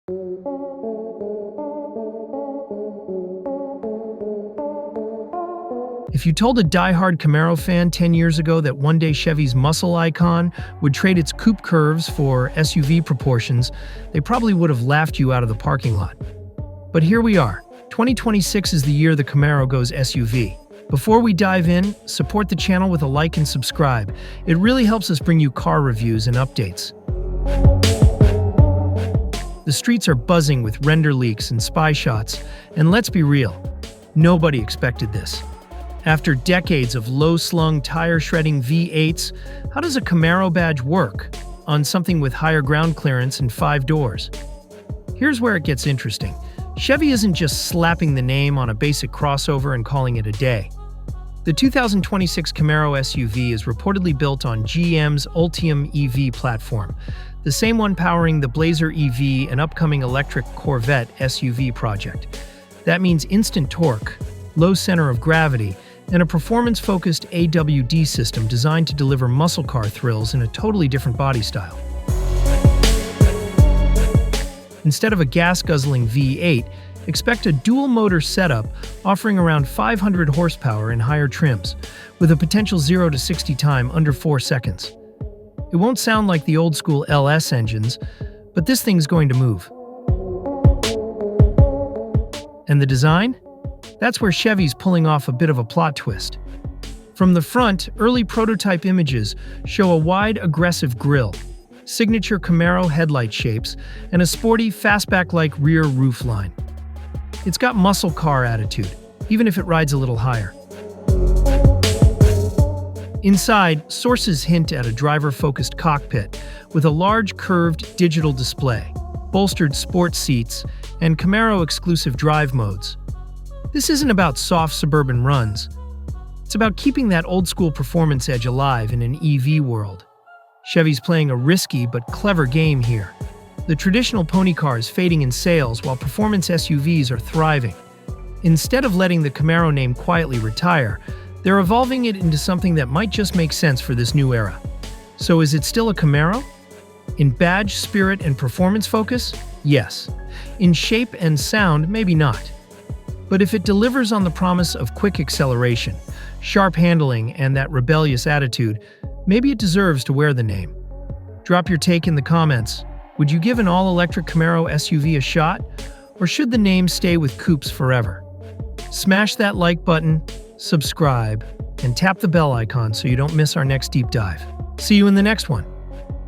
If you told a die-hard Camaro fan 10 years ago that one day Chevy's muscle icon would trade its coupe curves for SUV proportions, they probably would have laughed you out of the parking lot. But here we are. 2026 is the year the Camaro goes SUV. Before we dive in, support the channel with a like and subscribe. It really helps us bring you car reviews and updates. The streets are buzzing with render leaks and spy shots, and let's be real, nobody expected this. After decades of low-slung, tire-shredding V8s, how does a Camaro badge work on something with higher ground clearance and 5 doors? Here's where it gets interesting. Chevy isn't just slapping the name on a basic crossover and calling it a day. The 2026 Camaro SUV is reportedly built on GM's Ultium EV platform, the same one powering the Blazer EV and upcoming electric Corvette SUV project. That means instant torque, low center of gravity, and a performance-focused AWD system designed to deliver muscle car thrills in a totally different body style. Instead of a gas-guzzling V8, expect a dual-motor setup offering around 500 horsepower in higher trims, with a potential 0 to 60 time under 4 seconds. It won't sound like the old-school LS engines, but this thing's going to move. And the design? That's where Chevy's pulling off a bit of a plot twist. From the front, early prototype images show a wide, aggressive grille, signature Camaro headlight shapes, and a sporty, fastback-like rear roofline. It's got muscle car attitude, even if it rides a little higher. Inside, sources hint at a driver-focused cockpit with a large curved digital display, bolstered sports seats, and Camaro-exclusive drive modes. This isn't about soft suburban runs. It's about keeping that old-school performance edge alive in an EV world. Chevy's playing a risky but clever game here. The traditional pony car is fading in sales while performance SUVs are thriving. Instead of letting the Camaro name quietly retire, they're evolving it into something that might just make sense for this new era. So is it still a Camaro? In badge, spirit, and performance focus? Yes. In shape and sound, maybe not. But if it delivers on the promise of quick acceleration, sharp handling, and that rebellious attitude, maybe it deserves to wear the name. Drop your take in the comments. Would you give an all-electric Camaro SUV a shot? Or should the name stay with coupes forever? Smash that like button, subscribe, and tap the bell icon so you don't miss our next deep dive. See you in the next one.